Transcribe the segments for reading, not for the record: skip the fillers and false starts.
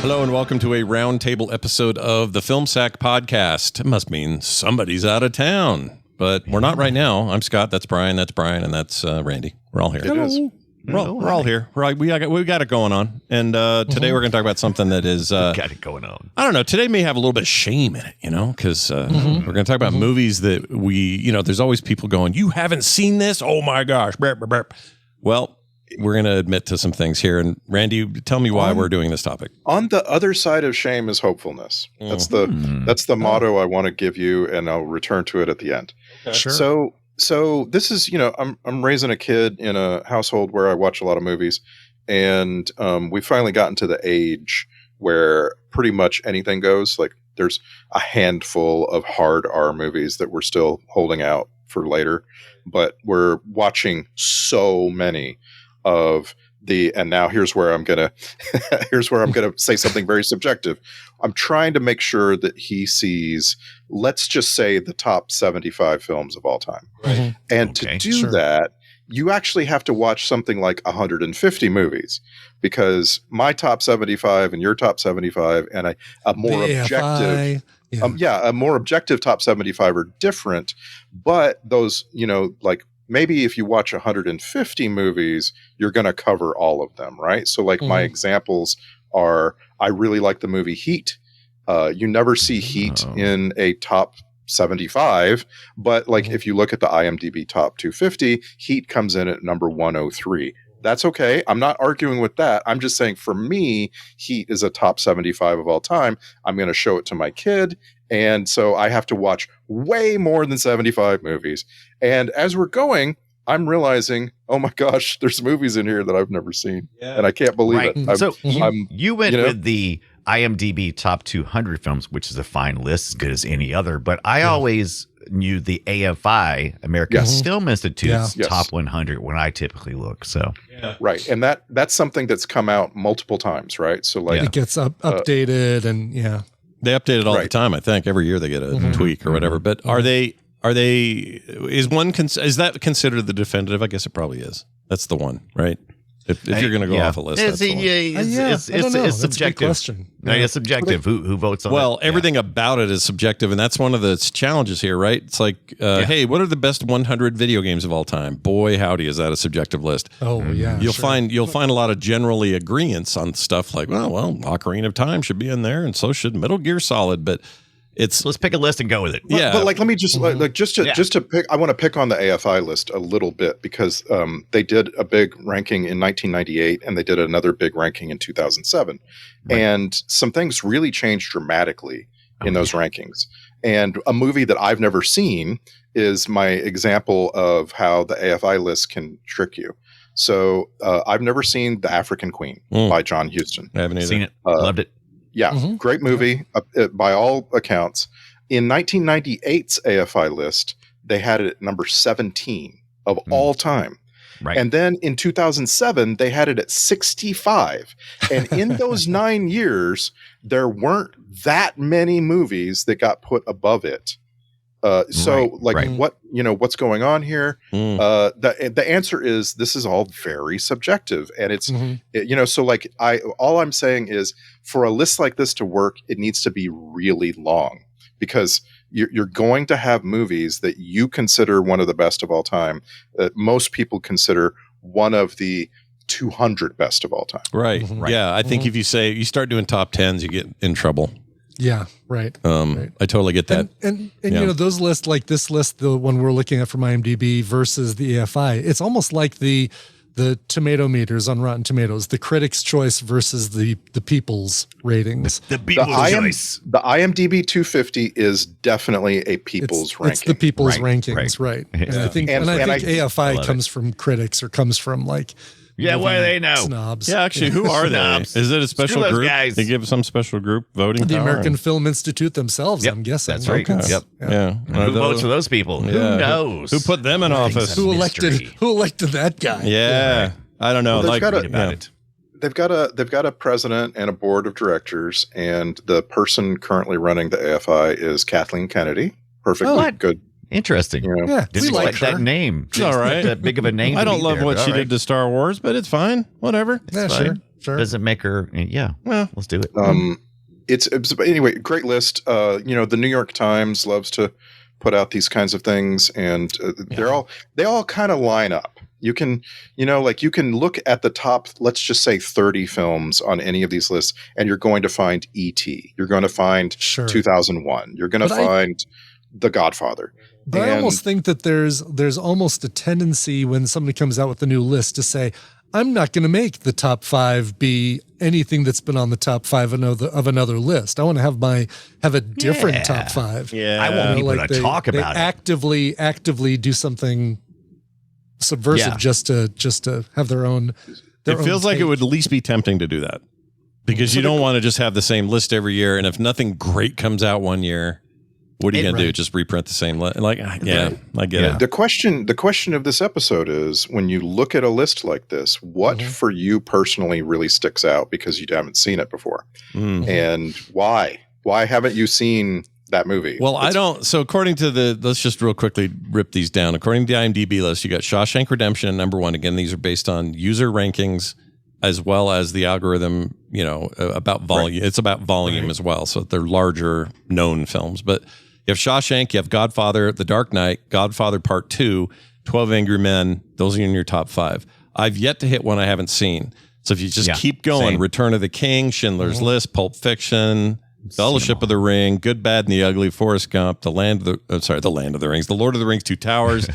Hello and welcome to a Roundtable episode of the Film Sack Podcast. It must mean somebody's out of town, but we're not right now. I'm Scott, that's Brian, and that's Randy. We're all here. We're all here. We got it going on. And today we're going to talk about something that is... got it going on. I don't know. Today may have a little bit of shame in it, because we're going to talk about movies that we... there's always people going, you haven't seen this? Oh my gosh. Burp, burp, burp. Well, we're going to admit to some things here. And Randy, tell me why we're doing this topic. On the other side of shame is hopefulness. That's the motto I want to give you, and I'll return to it at the end. Okay. Sure. So this is, I'm raising a kid in a household where I watch a lot of movies, and we finally gotten to the age where pretty much anything goes. Like there's a handful of hard R movies that we're still holding out for later, but we're watching so many of and now here's where I'm gonna say something very subjective. I'm trying to make sure that he sees, let's just say, the top 75 films of all time. Right. And to do that, you actually have to watch something like 150 movies, because my top 75 and your top 75 and a more objective, a more objective top 75 are different. But those, maybe if you watch 150 movies, you're going to cover all of them, right? So like my examples are, I really like the movie Heat. You never see Heat in a top 75, but like if you look at the IMDb top 250, Heat comes in at number 103. That's okay. I'm not arguing with that. I'm just saying, for me, Heat is a top 75 of all time. I'm going to show it to my kid. And so I have to watch way more than 75 movies. And as we're going, I'm realizing, oh my gosh, there's movies in here that I've never seen. Yeah. And I can't believe it. You went with the IMDb top 200 films, which is a fine list, as good as any other. But I always knew the AFI, American Film Institute's top 100 when I typically look. So right. And that's something that's come out multiple times, right? So like it gets updated and they update it all the time. I think every year they get a tweak or whatever. But is that considered the definitive? I guess it probably is. That's the one, right? If you're going to go off a list, that's the one. It's subjective. It's subjective. Who votes on it? Well, everything about it is subjective, and that's one of the challenges here, right? It's like, hey, what are the best 100 video games of all time? Boy, howdy, is that a subjective list? Oh, yeah. You'll find a lot of generally agreements on stuff like, well, Ocarina of Time should be in there, and so should Metal Gear Solid, but let's pick a list and go with it. But like, let me just just to pick. I want to pick on the AFI list a little bit, because they did a big ranking in 1998 and they did another big ranking in 2007, and some things really changed dramatically in those rankings. And a movie that I've never seen is my example of how the AFI list can trick you. So I've never seen The African Queen by John Huston. I haven't either. Seen it. Loved it. Yeah, great movie by all accounts. In 1998's AFI list, they had it at number 17 of all time. Right. And then in 2007, they had it at 65. And in those 9 years, there weren't that many movies that got put above it. What's going on here? The answer is, this is all very subjective, and it's all I'm saying is, for a list like this to work, it needs to be really long, because you're going to have movies that you consider one of the best of all time that most people consider one of the 200 best of all time. Right. Yeah, I think if you start doing top 10s, you get in trouble. Yeah, right. I totally get that. And those lists, like this list, the one we're looking at from IMDb versus the AFI, it's almost like the tomato meters on Rotten Tomatoes, the critics' choice versus the people's ratings. The people's choice. The IMDb 250 is definitely a people's ranking. It's the people's rankings, right? And I think AFI comes from critics, or comes from like... Yeah, what do they know? Snobs. Yeah, actually, who are they? Is it a special group? Guys. They give some special group voting The power? American Film Institute themselves, I'm guessing. That's right. Okay. Yep. Yeah. Who votes for those people? Yeah. Who knows? Who put them in office? Who elected that guy? Yeah. I don't know. Well, they've got a president and a board of directors, and the person currently running the AFI is Kathleen Kennedy. Perfectly good. Interesting. Yeah, didn't like that name. It's all right. That big of a name. I don't love what she did to Star Wars, but it's fine. Whatever. Yeah, sure. doesn't make her. Yeah, well, let's do it. It's anyway, great list. The New York Times loves to put out these kinds of things, and they all kind of line up. You can, you can look at the top, let's just say 30 films on any of these lists, and you're going to find E.T. You're going to find 2001. You're going to find The Godfather. But I almost think that there's almost a tendency when somebody comes out with a new list to say, I'm not going to make the top 5 be anything that's been on the top 5 of another list. I want to have a different top 5. Yeah, I want people to talk about it. Actively do something subversive just to have their own. It feels like it would at least be tempting to do that, because you don't want to just have the same list every year, and if nothing great comes out one year, what are you going to do? Just reprint the same list? I get it. The question of this episode is, when you look at a list like this, what for you personally really sticks out because you haven't seen it before, and why? Why haven't you seen that movie? Well, I don't. So according to let's just real quickly rip these down. According to the IMDb list, you got Shawshank Redemption at number 1. Again, these are based on user rankings as well as the algorithm, about volume. Right. It's about volume as well. So they're larger known films. But you have Shawshank, you have Godfather, The Dark Knight, Godfather Part 2, 12 Angry Men. Those are in your top 5. I've yet to hit one I haven't seen. So if you just keep going, same. Return of the King, Schindler's List, Pulp Fiction, Fellowship of the Ring, Good, Bad, and the Ugly, Forrest Gump, The Land of the Rings, The Lord of the Rings, Two Towers,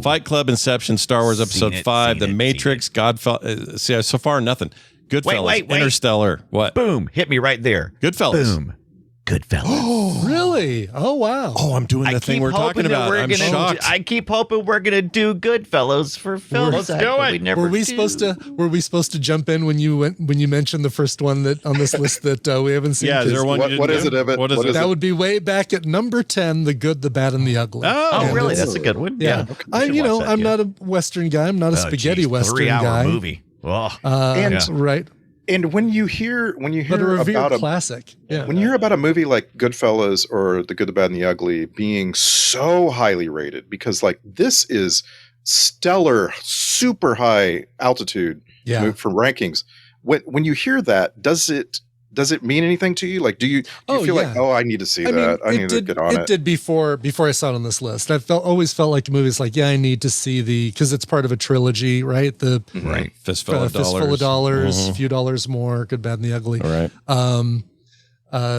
Fight Club, Inception, Star Wars Episode 5, The Matrix, Godfather. So far, nothing. Goodfellas, wait. Interstellar. What? Boom. Hit me right there. Goodfellas. Boom. Goodfellas. Oh, really? Oh, wow. Oh, I'm doing the thing we're talking about. I'm shocked. I keep hoping we're going to do Goodfellas for film. Let's do it. Were we supposed to jump in when you mentioned the first one that on this list that we haven't seen? Yeah, is there one? What is it, Evan? What is it? That would be way back at number 10, The Good, the Bad, and the Ugly. Oh, really? That's a good one. Yeah. I'm not a Western guy. I'm not a spaghetti Western guy. 3-hour movie. Oh. Right. And when you hear about a classic, when you hear about a movie like Goodfellas or The Good, the Bad, and the Ugly being so highly rated, because this is stellar, super high altitude for rankings. When you hear that, does it mean anything to you? Do you feel like, I need to see that? I need to get on it. It did before I saw it on this list. I always felt like the movie's I need to see because it's part of a trilogy, right? Right. Fistful of Dollars, A Few Dollars More, Good, Bad, and the Ugly. All right.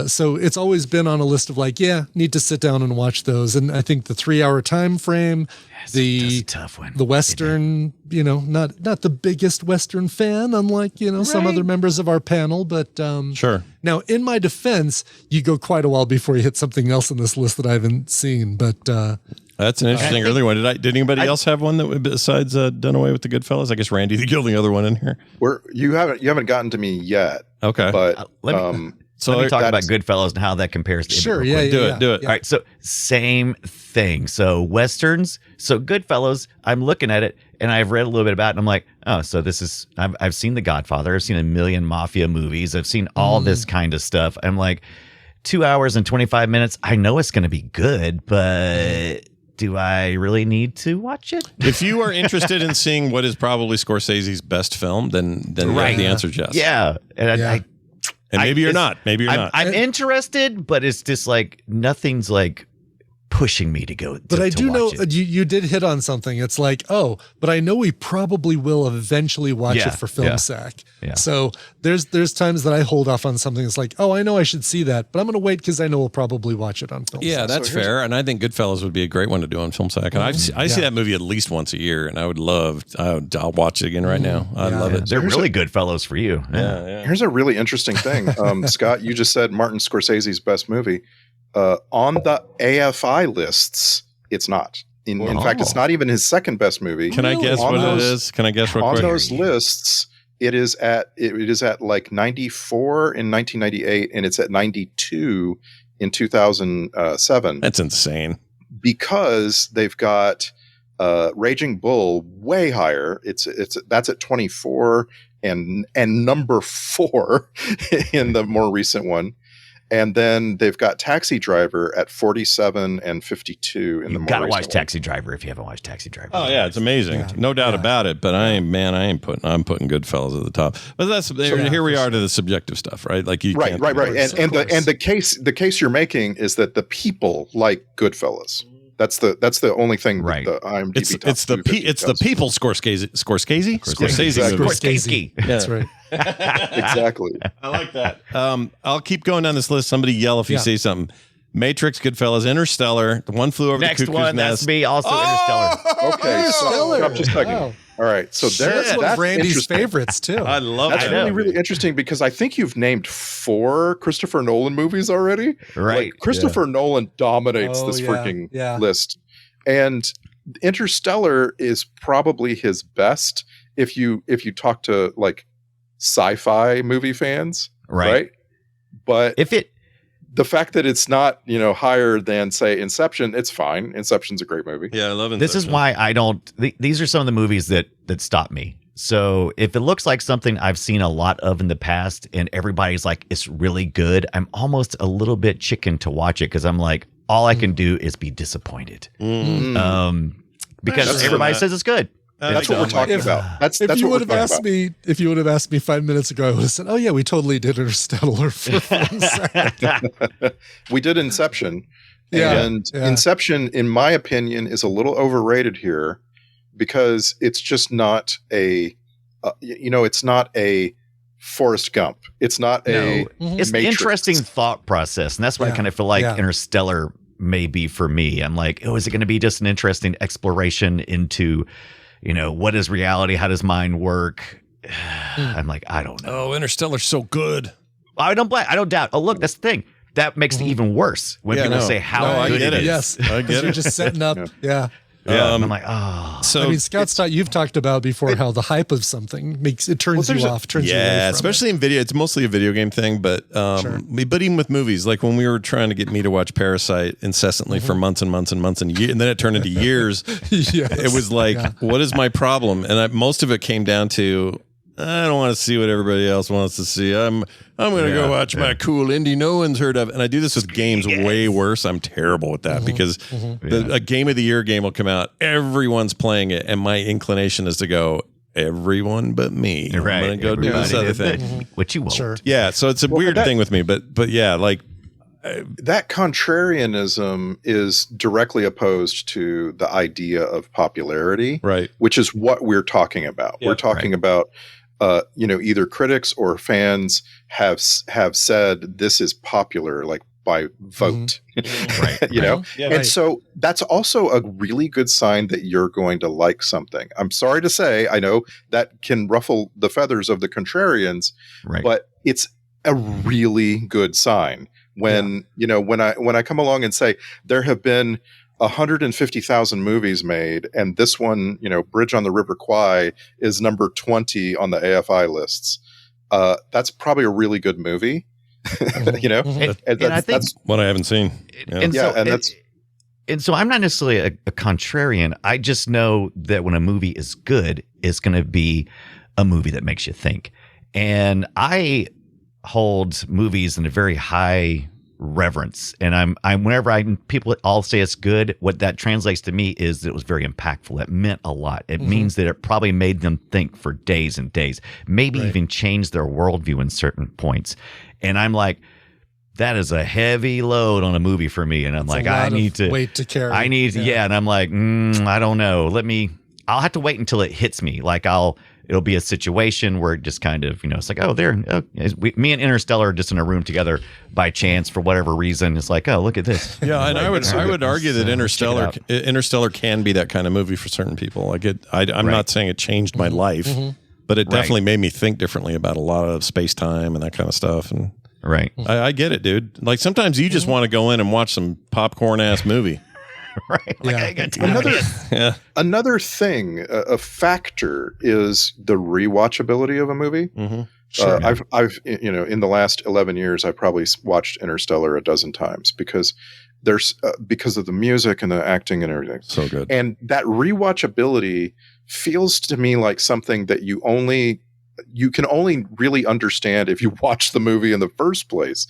So it's always been on a list of need to sit down and watch those. And I think the 3-hour time frame, that's a tough one. The Western, not the biggest Western fan, unlike, some other members of our panel, but sure. Now, in my defense, you go quite a while before you hit something else in this list that I haven't seen, but that's an interesting early one. Did anybody else have one that besides Dunaway with the Goodfellas? I guess Randy, the only other one in here. You haven't gotten to me yet. Okay, but let me talk about Goodfellas and how that compares to Do it. All right, so same thing. So Westerns, so Goodfellas, I'm looking at it and I've read a little bit about it and I'm like, oh, so this is, I've seen The Godfather, I've seen a million mafia movies, I've seen all this kind of stuff. I'm like, 2 hours and 25 minutes, I know it's going to be good, but do I really need to watch it? If you are interested in seeing what is probably Scorsese's best film, then right. The answer is yes. Yeah. And maybe you're not. Maybe you're not. I'm interested, but it's just nothing's pushing me to go. But I do know it. You did hit on something. It's but I know we probably will eventually watch it for Film Sack. Yeah. So there's times that I hold off on something. It's I know I should see that, but I'm going to wait because I know we'll probably watch it on Film Sack. Yeah, that's fair. And I think Goodfellas would be a great one to do on Film Sack. And I see that movie at least once a year, and I would love. I'll watch it again right now. I love it. They're really good fellows for you. Yeah. Here's a really interesting thing, Scott. You just said Martin Scorsese's best movie. On the AFI lists, it's not. In fact, it's not even his second best movie. Can I guess what it is? Can I guess real quick? On those lists, it is at 94 in 1998, and it's at 92 in 2007. That's insane. Because they've got Raging Bull way higher. That's at 24 and number 4 in the more recent one. And then they've got Taxi Driver at 47 and 52 in the more You've got to watch recent Taxi Driver if you haven't watched Taxi Driver. Oh yeah, it's amazing, no doubt about it. But I'm putting Goodfellas at the top. But here we are to the subjective stuff, right? Like you, right. And the case you're making is that the people like Goodfellas. That's the only thing. Right. The IMDb it's the people Scorsese. Scorsese. That's right. Exactly. I like that. I'll keep going down this list. Somebody yell if you say something. Matrix, Goodfellas, Interstellar, The One Flew Over the Cuckoo's Nest. That's me. Also Interstellar. Okay, so stop just a second. Wow. All right, so That's one of Randy's favorites too. I love That's that. really interesting because I think you've named 4 Christopher Nolan movies already. Right. Like, Christopher Nolan dominates this freaking list. And Interstellar is probably his best if you talk to like sci-fi movie fans, right? But the fact that it's not, higher than say Inception, it's fine. Inception's a great movie. Yeah, I love Inception. This is why I don't. These are some of the movies that stop me. So if it looks like something I've seen a lot of in the past, and everybody's like, it's really good, I'm almost a little bit chicken to watch it because I'm like, all I can do is be be because everybody says it's good. That's what we're talking about. If you would have asked me 5 minutes ago, I would have said, "Oh yeah, we totally did Interstellar for We did Inception, and Inception, in my opinion, is a little overrated here because it's just not it's not a Forrest Gump. It's not it's Matrix. An interesting thought process, and that's why I kind of feel like Interstellar may be for me. I'm like, is it going to be just an interesting exploration into what is reality? How does mind work? I'm like, I don't know. Oh, Interstellar's so good. I don't doubt. Oh, look, that's the thing. That makes it even worse when people say how good it is. Yes, I get it. You're just setting up. Yeah. I'm like, oh. So Scott, you've talked about before how the hype of something turns you off, turns you away from especially in video. It's mostly a video game thing, but but even with movies, like when we were trying to get me to watch Parasite incessantly for months and months and months and years, and then it turned into years. It was like, what is my problem? And most of it came down to, I don't want to see what everybody else wants to see. I'm going to go watch my cool indie no one's heard of. And I do this with games way worse. I'm terrible with that because a Game of the Year game will come out. Everyone's playing it. And my inclination is to go, everyone but me. I'm going to go do this other thing. Which you won't. Sure. Yeah. So it's a weird thing with me. But yeah, like. That contrarianism is directly opposed to the idea of popularity, right? Which is what we're talking about. We're talking about, either critics or fans have said this is popular, like by vote, And so that's also a really good sign that you're going to like something. I'm sorry to say, I know that can ruffle the feathers of the contrarians, but it's a really good sign. When when I come along and say there have been 150,000 movies made, and this one, Bridge on the River Kwai, is number 20 on the AFI lists. That's probably a really good movie. And I think that's one I haven't seen. And so I'm not necessarily a contrarian. I just know that when a movie is good, it's going to be a movie that makes you think. And I hold movies in a very high reverence, and I'm whenever people all say it's good, what that translates to me is that it was very impactful. It meant a lot. It means that it probably made them think for days and days, maybe even changed their worldview in certain points. And I'm like, that is a heavy load on a movie for me. And I'm like, I need to weight to carry. I need, and I'm like, I don't know. I'll have to wait until it hits me. Like it'll be a situation where it just kind of, it's like, me and Interstellar are just in a room together by chance for whatever reason. It's like, oh, look at this. Yeah, and I would argue that Interstellar can be that kind of movie for certain people. Like I'm not saying it changed my life, but it definitely made me think differently about a lot of space time and that kind of stuff. And I get it, dude. Like sometimes you just want to go in and watch some popcorn ass movie. Another thing, a factor is the rewatchability of a movie. I've in the last 11 years, I've probably watched Interstellar a dozen times because of the music and the acting and everything. So good. And that rewatchability feels to me like something that you only you can only really understand if you watch the movie in the first place.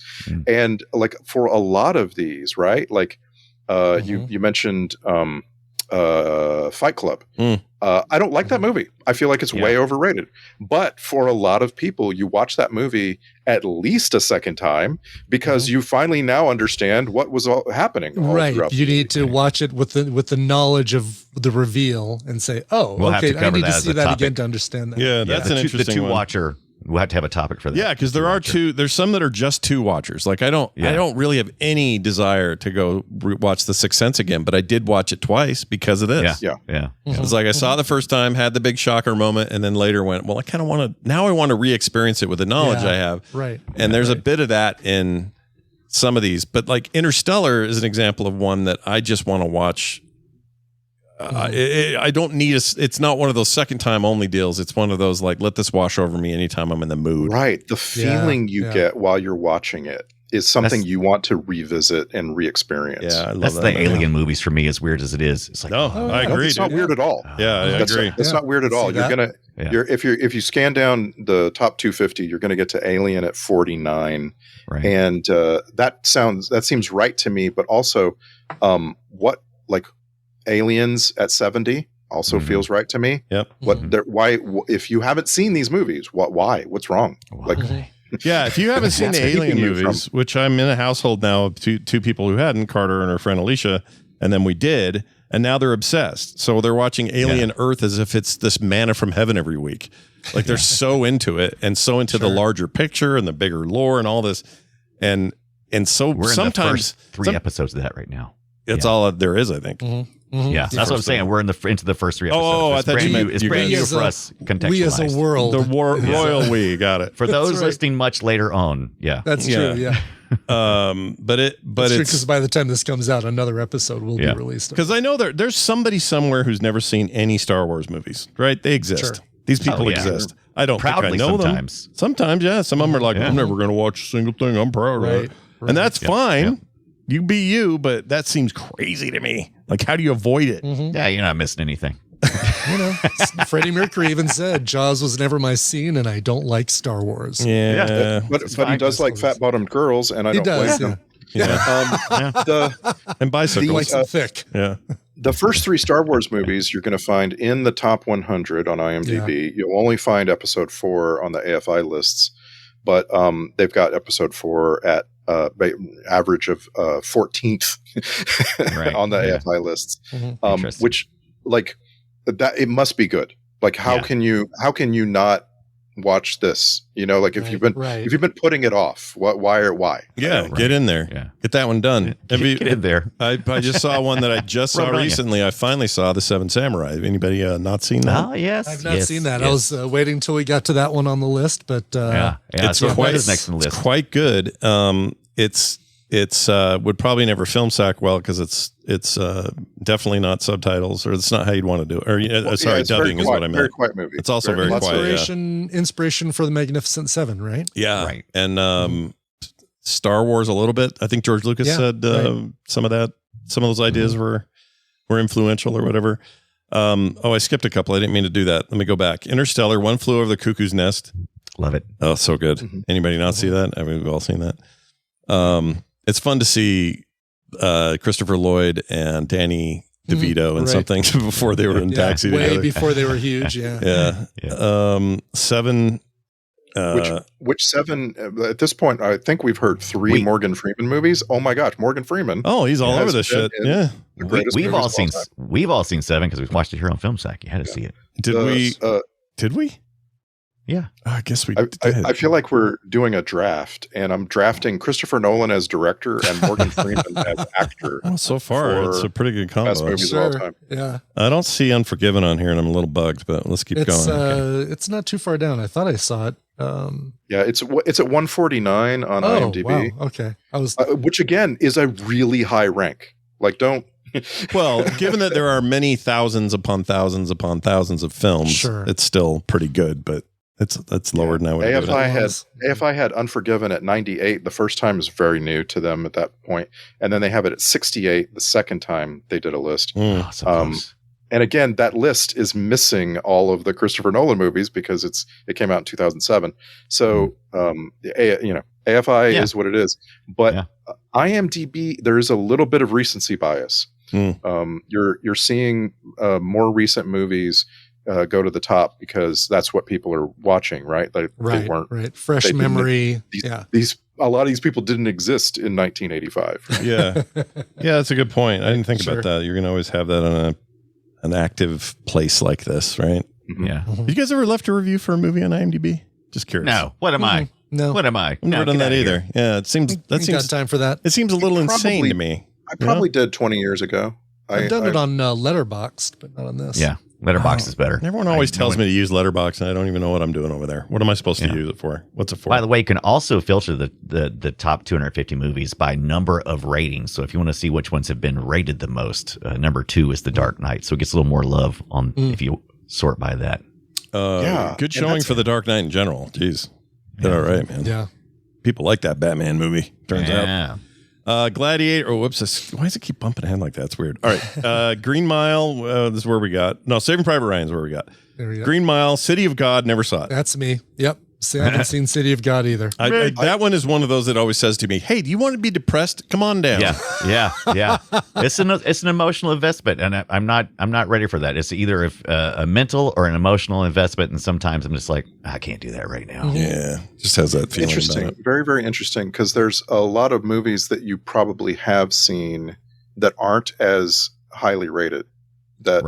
And like for a lot of these, right? Like you mentioned Fight Club. I don't like that movie. I feel like it's way overrated. But for a lot of people, you watch that movie at least a second time because you finally now understand what was all happening. Right. You need to watch it with the knowledge of the reveal and say, "Oh, okay, I need to see that again to understand that." Yeah, that's an interesting the two one. watcher. We'll have to have a topic for that. Yeah, because there are two. There's some that are just two watchers. Like I don't really have any desire to go watch The Sixth Sense again, but I did watch it twice because of this. Yeah. It was like I saw the first time, had the big shocker moment, and then later went, well, I kind of want to. Now I want to re-experience it with the knowledge I have. Right. And there's a bit of that in some of these, but like Interstellar is an example of one that I just want to watch. I don't need it's not one of those second time only deals. It's one of those like, let this wash over me anytime I'm in the mood. Right. The feeling you get while you're watching it is something you want to revisit and re-experience. Yeah, I love that's that. the Alien movies for me, as weird as it is. It's like, I agree. It's not weird at all. Yeah, I agree. It's not weird at all. You're gonna, if you scan down the top 250, you're gonna get to Alien at 49, and that seems right to me. But also, what like Aliens at 70 also feels right to me. Yep. Why? If you haven't seen these movies, why? What's wrong? Like. Yeah, if you haven't seen the Alien movies, which I'm in a household now of two people who hadn't, Carter and her friend Alicia, and then we did, and now they're obsessed. So they're watching Alien Earth as if it's this manna from heaven every week. Like they're so into it and so into the larger picture and the bigger lore and all this. And so we're in sometimes the first 3 episodes of that right now. It's all there is, I think. Yeah, that's what I'm saying. We're into the first 3 episodes. Oh, I thought you meant it's brand new for us. Contextualized. We as a world, the royal we got it. For those listening much later on, that's true. Yeah, but it's because by the time this comes out, another episode will be released. Because I know there's somebody somewhere who's never seen any Star Wars movies, right? They exist. These people exist. I don't think I know them. Sometimes, yeah. Some of them are like, I'm never going to watch a single thing. I'm proud of it, and that's fine. Yeah. You be you, but that seems crazy to me. Like, how do you avoid it? Yeah, you're not missing anything. Freddie Mercury even said, Jaws was never my scene, and I don't like Star Wars. Yeah. But he does like fat-bottomed girls, and I don't blame him. And bicycles. He likes them thick. Yeah. The first 3 Star Wars movies you're going to find in the top 100 on IMDb. You'll only find episode 4 on the AFI lists, but they've got episode 4 at average of 14th on the AFI lists, which like that it must be good. Like how can you not watch this? You know, like if you've been putting it off, why? Yeah, get in there. Yeah, get that one done. Get in there. I just saw one that I just saw recently. I finally saw The Seven Samurai. Have anybody not seen that? Oh yes, I've not seen that. I was waiting until we got to that one on the list, but it's quite next on the list. It's quite good. It's would probably never film sack well because it's definitely not subtitles, or it's not how you'd want to do it. Or dubbing is what I meant. Very quiet movie. It's also very quiet. Inspiration for the Magnificent Seven, right? Yeah, right. And Star Wars a little bit. I think George Lucas said some of those ideas were influential or whatever. I skipped a couple. I didn't mean to do that. Let me go back. Interstellar, One Flew Over the Cuckoo's Nest. Love it. Oh, so good. Anybody not see that? I mean, we've all seen that. It's fun to see Christopher Lloyd and Danny DeVito and something before they were in Taxi way together. Before they were huge. Seven. Which 7? At this point, I think we've heard 3 Morgan Freeman movies. Oh my gosh, Morgan Freeman! Oh, he's all over this shit. Yeah, we've all seen 7 because we've watched it here on Film Sack. You had to see it. Did we? Yeah, I guess we did. I feel like we're doing a draft, and I'm drafting Christopher Nolan as director and Morgan Freeman as actor. Well, so far, it's a pretty good combo. Best movies of all time. Yeah, I don't see Unforgiven on here, and I'm a little bugged, but let's keep going. It's not too far down. I thought I saw it. Yeah, it's at 149 on IMDb. Wow. Okay, I was, which again is a really high rank. Like, don't. Well, given that there are many thousands upon thousands upon thousands of films, it's still pretty good, but. That's lower than I would have. AFI had Unforgiven at 98. The first time is very new to them at that point, and then they have it at 68 the second time they did a list. And again, that list is missing all of the Christopher Nolan movies because it came out in 2007. So, AFI is what it is. But IMDb, there is a little bit of recency bias. You're seeing more recent movies go to the top because that's what people are watching, right? They weren't fresh memory. A lot of these people didn't exist in 1985. Right? Yeah, that's a good point. I didn't think about that. You're gonna always have that on an active place like this, right? Mm-hmm. Yeah. You guys ever left a review for a movie on IMDb? Just curious. No. What am I? No. What am I? I've never done that either. Here. Yeah, it seems got time for that. It seems a little insane to me. I probably did 20 years ago. I've done it on Letterboxd, but not on this. Yeah, Letterboxd is better. Everyone always tells me to use Letterboxd, and I don't even know what I'm doing over there. What am I supposed to use it for? What's it for? By the way, you can also filter the top 250 movies by number of ratings. So if you want to see which ones have been rated the most, number 2 is The Dark Knight. So it gets a little more love on if you sort by that. Good showing for The Dark Knight in general. Jeez. Did all right, man. Yeah. People like that Batman movie, turns out. Gladiator. Oh, whoops. Why does it keep bumping ahead like that? It's weird. All right. Green Mile. This is where we got. No, Saving Private Ryan is where we got. There we go. Green Mile, City of God. Never saw it. That's me. Yep. See, I haven't seen City of God either. That one is one of those that always says to me, "Hey, do you want to be depressed? Come on down." Yeah. It's an emotional investment, and I'm not ready for that. It's either a mental or an emotional investment, and sometimes I'm just like, I can't do that right now. Yeah, just has that feeling. Interesting, very, very interesting, because there's a lot of movies that you probably have seen that aren't as highly rated, that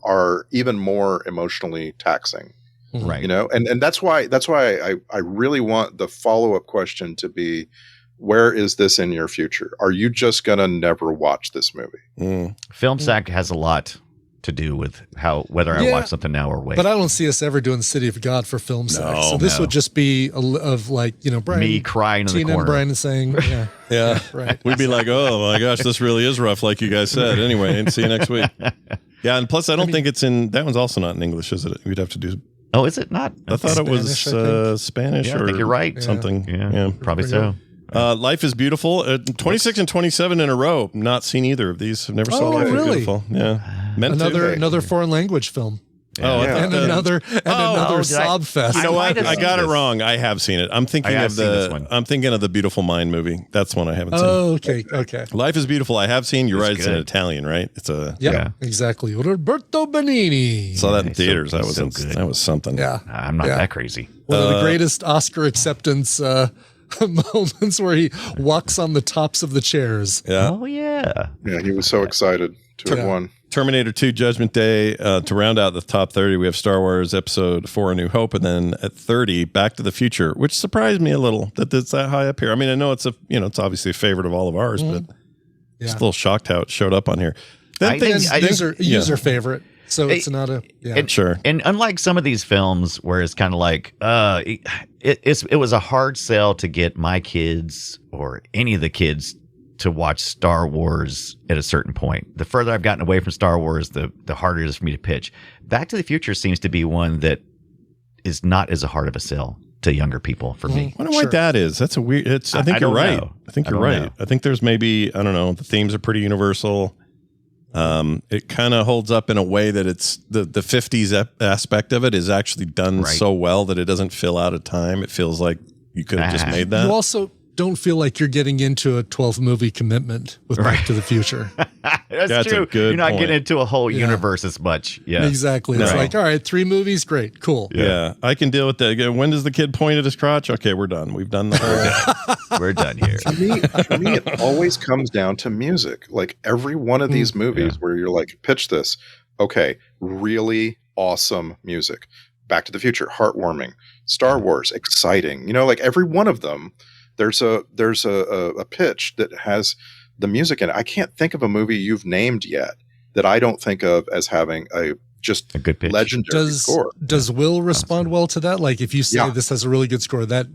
are even more emotionally taxing. Right. You know, and that's why I really want the follow-up question to be, where is this in your future? Are you just gonna never watch this movie? Film Sack has a lot to do with whether I watch something now or wait. But I don't see us ever doing City of God for Film Sack. So this would just be Brian, me crying in the Tina corner. and Brian saying, yeah, right. We'd be like, oh my gosh, this really is rough, like you guys said. Anyway, and see you next week. Yeah, and plus I don't think it's in. That one's also not in English, is it? We'd have to do. Oh, is it not? I thought it was Spanish I think you're right. Something. Yeah, probably so. Life is Beautiful. 26 and 27 in a row. Not seen either of these. I've never saw Life is Beautiful. Yeah. Another foreign language film. Another sob fest. You know what? I got it wrong. I have seen it. I'm thinking of the Beautiful Mind movie. That's one I haven't seen. Oh, okay. Life is Beautiful. I have seen. You're right. It's in Italian, right? It's exactly. Roberto Benigni. Saw that in theaters. That was something. Yeah, I'm not that crazy. One of the greatest Oscar acceptance moments where he walks on the tops of the chairs. Yeah. Oh yeah. Yeah, he was so excited to have won. Terminator 2 Judgment Day. To round out the top 30, we have Star Wars Episode 4 A New Hope, and then at 30, Back to the Future, which surprised me a little that it's that high up here. I mean, I know it's it's obviously a favorite of all of ours, but just a little shocked how it showed up on here. User favorite. So it's not a sure. And unlike some of these films where it's kind of like it was a hard sell to get my kids or any of the kids to watch Star Wars at a certain point. The further I've gotten away from Star Wars, the harder it is for me to pitch. Back to the Future seems to be one that is not as hard of a sell to younger people for me. I wonder why that is. That's a weird. I think you're right. I think you're right. I think there's maybe, I don't know, the themes are pretty universal. It kind of holds up in a way that it's the 50s aspect of it is actually done so well that it doesn't feel out of time. It feels like you could have just made that. You also don't feel like you're getting into a 12 movie commitment with Back to the Future. That's true. You're not getting into a whole universe as much. Yeah, exactly. It's like, all right, 3 movies, great, cool. Yeah, I can deal with that. When does the kid point at his crotch? Okay, we're done. We've done the whole. We're done here. For me, it always comes down to music. Like every one of these movies where you're like, pitch this. Okay, really awesome music. Back to the Future, heartwarming. Star Wars, exciting. Like every one of them. There's a pitch that has the music in it. I can't think of a movie you've named yet that I don't think of as having a good pitch. Legendary score. Does Will respond well to that? Like if you say this has a really good score, that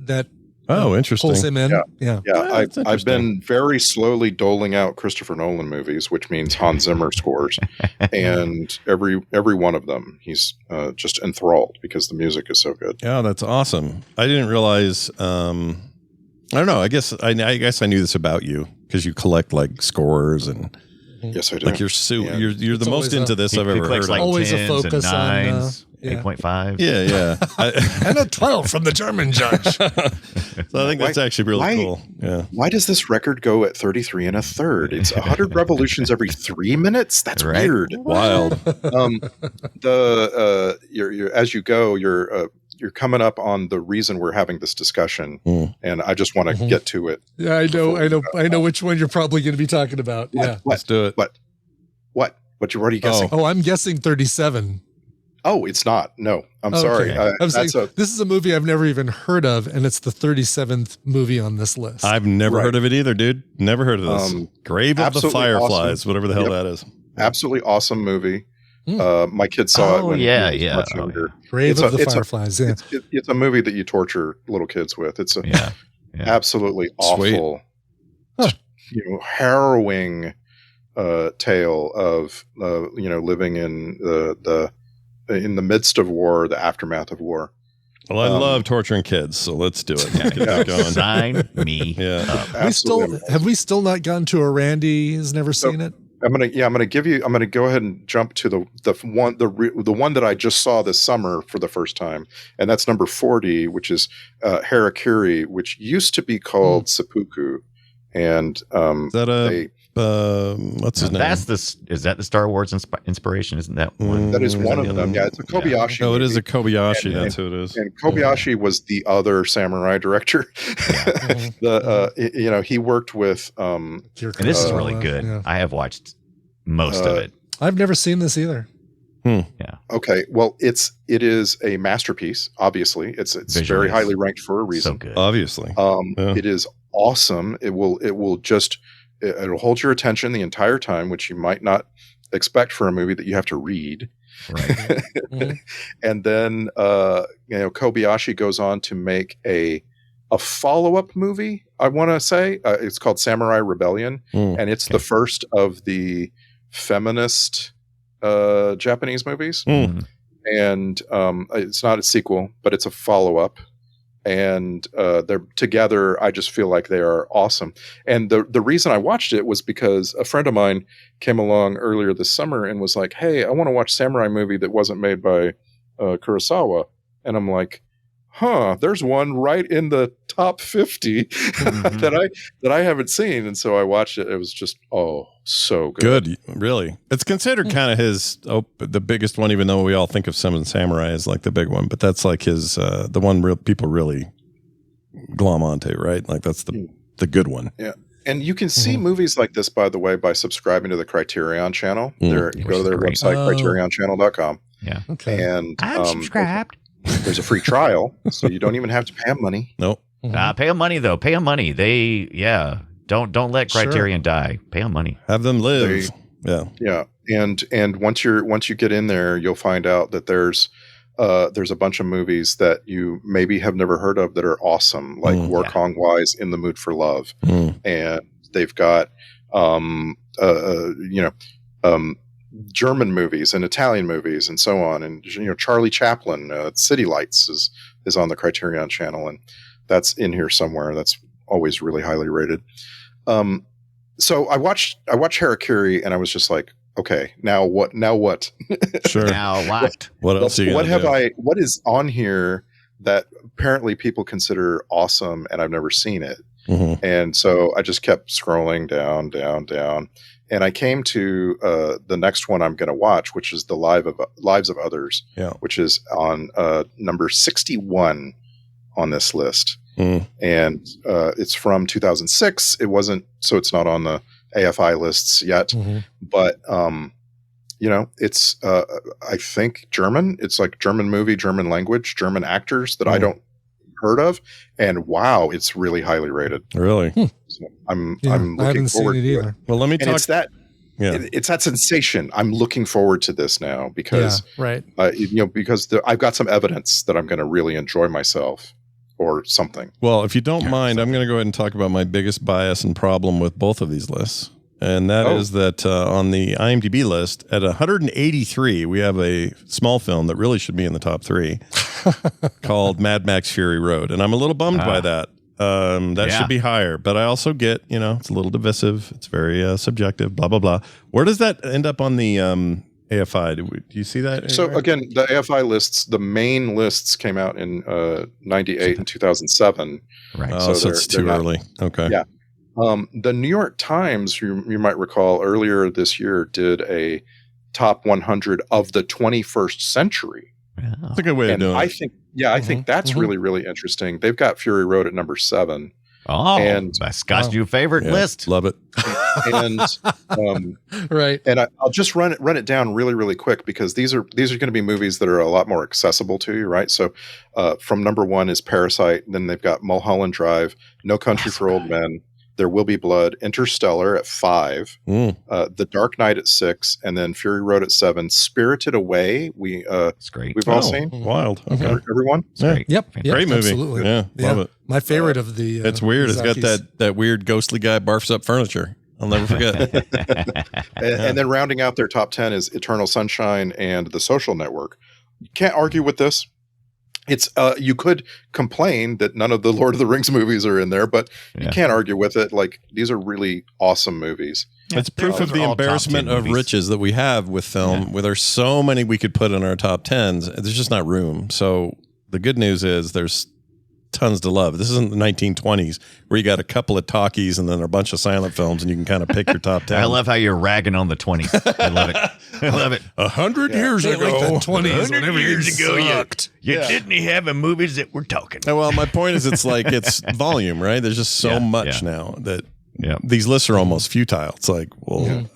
interesting. Pulls him in. Yeah. I've been very slowly doling out Christopher Nolan movies, which means Hans Zimmer scores, and every one of them he's just enthralled because the music is so good. Yeah, that's awesome. I didn't realize. I don't know. I guess I knew this about you because you collect like scores and Yes, I do. Like you're you're the most into this I've ever heard. Like always a focus on 8.5. Yeah. And a 12 from the German judge. So I think that's actually really cool. Yeah. Why does this record go at 33 1/3? It's 100 revolutions every 3 minutes. That's weird. Wild. As you go, you're coming up on the reason we're having this discussion, and I just want to get to it. Yeah, I know which one you're probably going to be talking about. Let's do it. What you already guessing? Oh, I'm guessing 37. Oh, it's not. No, I'm sorry. I'm saying this is a movie I've never even heard of, and it's the 37th movie on this list. I've never heard of it either, dude. Never heard of this. Grave of the Fireflies, whatever the hell that is. Absolutely awesome movie. My kids saw it when he was much younger. Grave of the Fireflies. It's a movie that you torture little kids with. It's absolutely awful, harrowing tale of living in the midst of war, the aftermath of war. Well, I love torturing kids, so let's do it. Get going. Sign me up. Have we still not gone to a Randy has never seen it? I'm gonna go ahead and jump to the one that I just saw this summer for the first time, and that's number 40, which is Harakiri, which used to be called Seppuku, and is that what's his name? Is that the Star Wars inspiration? Isn't that one? That is one of them. Yeah, it's a Kobayashi. Oh, it is a Kobayashi. That's who it is. And Kobayashi was the other samurai director. He worked with. And this is really good. Yeah. I have watched most of it. I've never seen this either. Yeah. Okay. Well, it is a masterpiece. Obviously, it's very highly ranked for a reason. So good. Obviously, it is awesome. It'll hold your attention the entire time, which you might not expect for a movie that you have to read. Right. And then, Kobayashi goes on to make a follow-up movie, I want to say. It's called Samurai Rebellion, and it's the first of the feminist Japanese movies. And it's not a sequel, but it's a follow-up. And they're together. I just feel like they are awesome. And the reason I watched it was because a friend of mine came along earlier this summer and was like, "Hey, I want to watch a samurai movie that wasn't made by Kurosawa." And I'm like, there's one right in the top 50 that I haven't seen. And so I watched it. It was just, so good. Really. It's considered kind of his, the biggest one, even though we all think of Seven Samurai as like the big one, but that's like his, the one people really glom onto, right? Like that's the good one. Yeah. And you can see movies like this, by the way, by subscribing to the Criterion channel. Go to their website, criterionchannel.com. Yeah. Okay. And I'm subscribed. There's a free trial, so you don't even have to pay them money. Nope. Pay them money though. Pay them money. Don't let Criterion die. Pay them money. Have them live. Yeah. And once you get in there, you'll find out that there's a bunch of movies that you maybe have never heard of that are awesome, like Kong Wai's In the Mood for Love, and they've got German movies and Italian movies and so on, and Charlie Chaplin, City Lights is on the Criterion channel, and that's in here somewhere. That's always really highly rated. So I watched Harakiri, and I was just like, okay, now what? Sure. Now what? What else? What is on here that apparently people consider awesome, and I've never seen it. And so I just kept scrolling down. And I came to the next one I'm going to watch, which is the Lives of Others, which is on number 61 on this list. And it's from 2006. It wasn't, so it's not on the AFI lists yet. But, it's, I think German. It's like German movie, German language, German actors that I don't heard of. And wow, it's really highly rated. Really? So I'm looking forward to it. Well, let me talk. It's that. Yeah. It's that sensation. I'm looking forward to this now because, because I've got some evidence that I'm going to really enjoy myself or something. Well, if you don't mind, I'm going to go ahead and talk about my biggest bias and problem with both of these lists. And that is that on the IMDb list at 183, we have a small film that really should be in the top 3 called Mad Max Fury Road. And I'm a little bummed by that. That should be higher. But I also get, it's a little divisive. It's very subjective, blah, blah, blah. Where does that end up on the AFI? Do you see that? So again, the AFI lists, the main lists came out in 98 and 2007. Right. Oh, so it's too early. Okay. Yeah. The New York Times, you might recall, earlier this year did a top 100 of the 21st century. Yeah. That's a good way of doing it. I think that's really, really interesting. They've got Fury Road at number 7. Oh, and that's Scott's new favorite list. Love it. And right. And I'll just run it down really, really quick, because these are going to be movies that are a lot more accessible to you, right? So from number 1 is Parasite. Then they've got Mulholland Drive, No Country for Old Men, There Will Be Blood, Interstellar at 5, The Dark Knight at 6, and then Fury Road at 7. Spirited Away, it's great. We've all seen. Wild. Okay. Everyone? It's great. Yep. Great movie. Absolutely. Yeah. Love it. My favorite of the. It's weird. It's got Zakis. that weird ghostly guy barfs up furniture. I'll never forget. And then rounding out their top 10 is Eternal Sunshine and The Social Network. You can't argue with this. It's you could complain that none of the Lord of the Rings movies are in there, but you can't argue with it. Like, these are really awesome movies. It's proof of the embarrassment of riches that we have with film, where there's so many we could put in our top 10s. There's just not room. So the good news is there's tons to love. This isn't the 1920s where you got a couple of talkies and then a bunch of silent films and you can kind of pick your top 10. I love how you're ragging on the 20s. I love it. I love it. 100 years ago. Like the 20s, 100 years ago, sucked. you didn't have a movies that were talking. Well, my point is it's volume, right? There's just so much now that these lists are almost futile. It's like, well,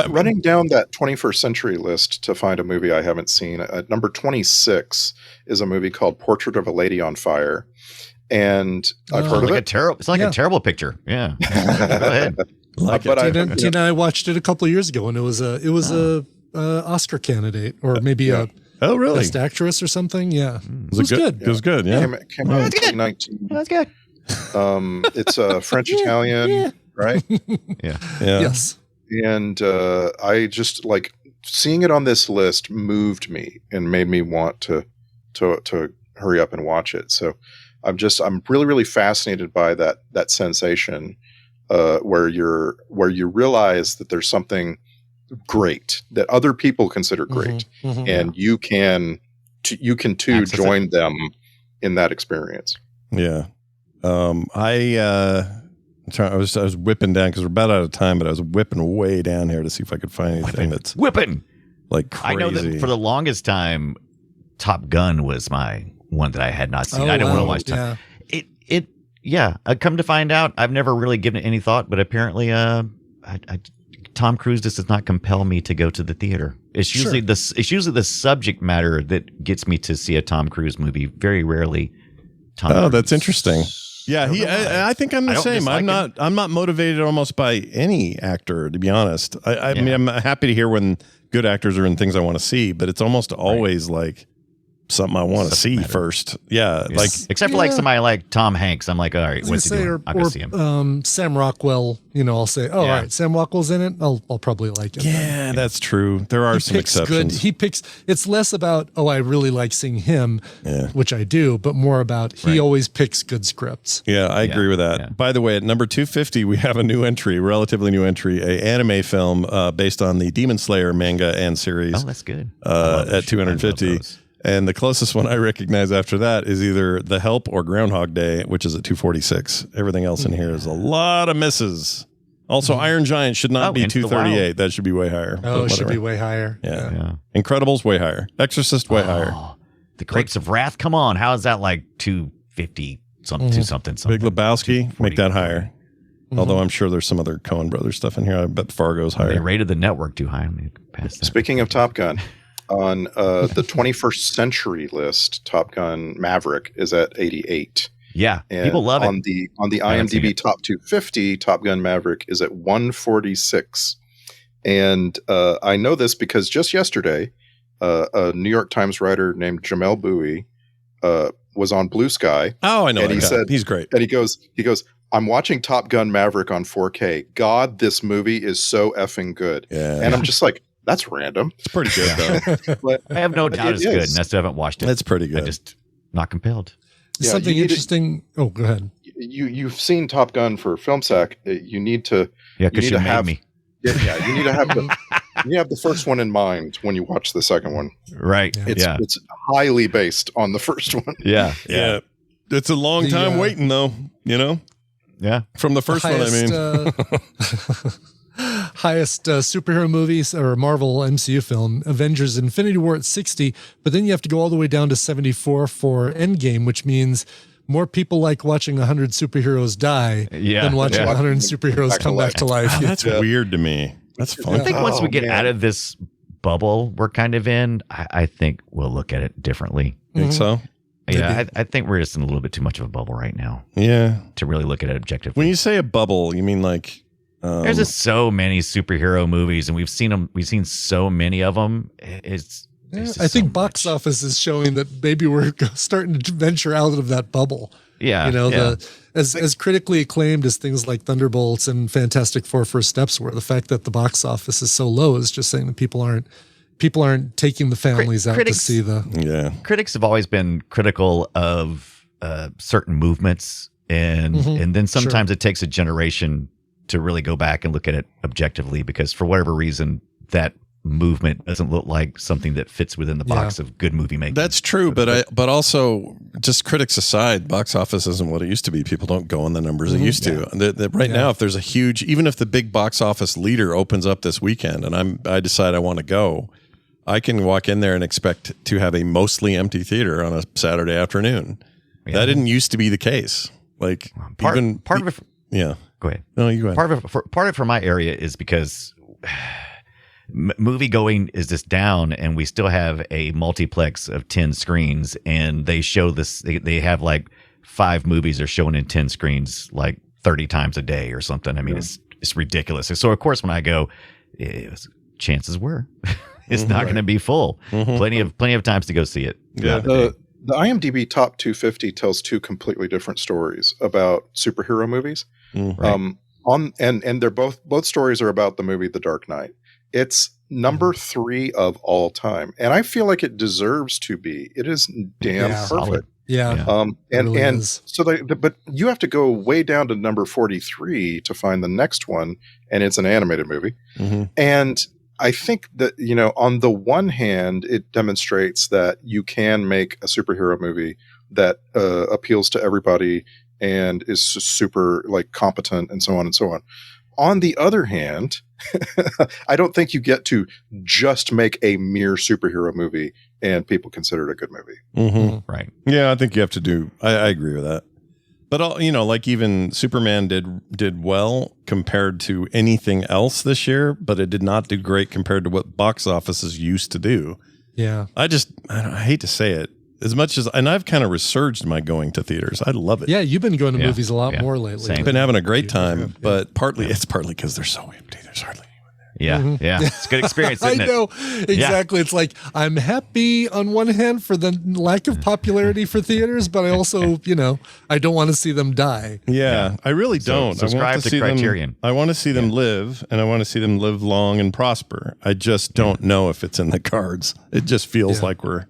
running down that 21st century list to find a movie I haven't seen. At number 26 is a movie called Portrait of a Lady on Fire. And I've heard of it. It's like a terrible picture. Yeah. Go ahead. Tina and I watched it a couple of years ago, and it was a Oscar candidate, or maybe a best actress or something. Yeah, it was good. It was good. Yeah, came out in 2019. That's good. It's French Italian, right? Yeah. Yes. And I just like seeing it on this list moved me and made me want to hurry up and watch it. So I'm really, really fascinated by that sensation where you realize that there's something great that other people consider great, and you can too join them in that experience. Yeah. I was whipping down because we're about out of time, but I was whipping way down here to see if I could find anything that's whipping like crazy. I know that for the longest time, Top Gun was my one that I had not seen. Oh, I didn't want to watch yeah. I come to find out, I've never really given it any thought, but apparently, Tom Cruise does not compel me to go to the theater. It's usually the subject matter that gets me to see a Tom Cruise movie. Very rarely. That's interesting. Yeah, I think I'm the same. I'm not motivated almost by any actor, to be honest. I mean, I'm happy to hear when good actors are in things I want to see, but it's almost always like something I want to see first. Yeah, like except for like somebody like Tom Hanks. I'm like, all right, what's he doing? I'll go see him. Sam Rockwell. I'll say, all right, Sam Rockwell's in it. I'll probably like it. Yeah, that's true. There are some exceptions. He picks. It's less about I really like seeing him, which I do, but more about he always picks good scripts. Yeah, I agree with that. Yeah. By the way, at number 250, we have a relatively new entry, a anime film based on the Demon Slayer manga and series. Oh, that's good. At 250. And the closest one I recognize after that is either The Help or Groundhog Day, which is at 246. Everything else in here is a lot of misses. Also, Iron Giant should not be 238. That should be way higher. Oh, it should be way higher. Yeah. Incredibles, way higher. Exorcist, way higher. The Grapes of Wrath, come on. How is that like 250 something, something? Big Lebowski, make that higher. Although I'm sure there's some other Coen Brothers stuff in here. I bet Fargo's higher. They rated the network too high. I'm going to pass that. Speaking of Top Gun, on the 21st century list, Top Gun Maverick is at 88. Yeah, and people love it. On the IMDb Top 250, Top Gun Maverick is at 146. And I know this because just yesterday, a New York Times writer named Jamel Bowie was on Blue Sky. Oh, I know. And he said he's great. And he goes, I'm watching Top Gun Maverick on 4K. God, this movie is so effing good. Yeah. And I'm just like, that's random. It's pretty good though. But I have no doubt it's good, and I still haven't watched it. It's pretty good. I just not compelled. Something interesting. Go ahead. you've seen Top Gun for FilmSack. You need to because you made me. Yeah, you need to have the first one in mind when you watch the second one. Right. It's highly based on the first one. Yeah. It's a long time waiting, though. Yeah. From the first one, I mean. Highest superhero movies or Marvel MCU film, Avengers Infinity War at 60, but then you have to go all the way down to 74 for Endgame, which means more people like watching 100 superheroes die than watching 100 superheroes come back to life. Oh, that's weird to me. That's fun. I think once we get out of this bubble we're kind of in, I think we'll look at it differently. Think so? Yeah, I think we're just in a little bit too much of a bubble right now. Yeah. To really look at it objectively. When you say a bubble, you mean like... There's just so many superhero movies, and we've seen so many of them. I think box office is showing that maybe we're starting to venture out of that bubble. Yeah. As critically acclaimed as things like Thunderbolts and Fantastic Four First Steps were, the fact that the box office is so low is just saying that people aren't taking the families out to see the... Yeah. Critics have always been critical of certain movements, and then sometimes it takes a generation to really go back and look at it objectively, because for whatever reason, that movement doesn't look like something that fits within the box of good movie making. That's true, but also, just critics aside, box office isn't what it used to be. People don't go on the numbers it used to. Right now, if there's a huge, even if the big box office leader opens up this weekend and I decide I want to go, I can walk in there and expect to have a mostly empty theater on a Saturday afternoon. Yeah. That didn't used to be the case. Like part of it. Yeah. Go ahead. No, you go ahead. Part of it for my area is because movie going is just down, and we still have a multiplex of 10 screens, and they show this. They have like 5 movies are shown in 10 screens like 30 times a day or something. I mean, it's ridiculous. So of course, when I go, chances were it's not going to be full. Plenty of times to go see it. Yeah. The IMDb top 250 tells 2 completely different stories about superhero movies. And they're both stories are about the movie The Dark Knight. It's number 3 of all time, and I feel like it deserves to be. It is damn perfect. Solid. Yeah. But you have to go way down to number 43 to find the next one, and it's an animated movie. And I think that, on the one hand, it demonstrates that you can make a superhero movie that appeals to everybody and is super competent and so on and so on. On the other hand, I don't think you get to just make a mere superhero movie and people consider it a good movie. Right. Yeah, I think you have to do. I agree with that. But even Superman did well compared to anything else this year, but it did not do great compared to what box offices used to do. Yeah. I hate to say it. As much as, and I've kind of resurged my going to theaters. I love it. Yeah, you've been going to movies a lot more lately. Same. I've been having a great time, but it's partly because they're so empty. There's hardly anyone there. Yeah. It's a good experience, isn't it? I know. Exactly. Yeah. It's like, I'm happy on one hand for the lack of popularity for theaters, but I also, I don't want to see them die. Yeah. I really don't. Subscribe to Criterion. I want to see them live, and I want to see them live long and prosper. I just don't know if it's in the cards. It just feels like we're...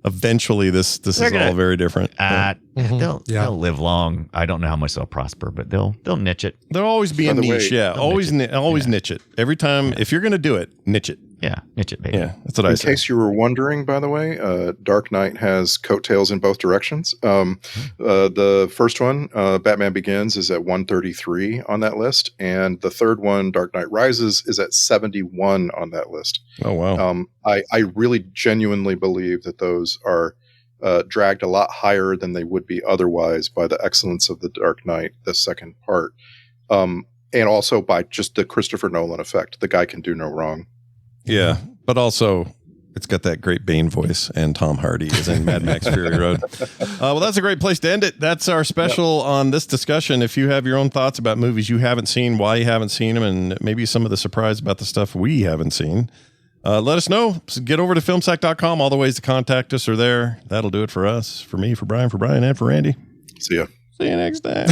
Eventually, this is all very different. They'll live long. I don't know how much they'll prosper, but they'll niche it. They'll always be a niche. Always niche it. Every time, if you're going to do it, niche it. Yeah, niche it, baby. Yeah, that's what I say. In case you were wondering, by the way, Dark Knight has coattails in both directions. The first one, Batman Begins, is at 133 on that list, and the third one, Dark Knight Rises, is at 71 on that list. Oh, wow. I really genuinely believe that those are dragged a lot higher than they would be otherwise by the excellence of The Dark Knight, the second part, and also by just the Christopher Nolan effect. The guy can do no wrong. Yeah, but also it's got that great Bane voice, and Tom Hardy is in Mad Max Fury Road. Well, that's a great place to end it. That's our special on this discussion. If you have your own thoughts about movies you haven't seen, why you haven't seen them, and maybe some of the surprise about the stuff we haven't seen, let us know. So get over to filmsack.com. All the ways to contact us are there. That'll do it for us, for me, for Brian, and for Randy. See ya. See you next time.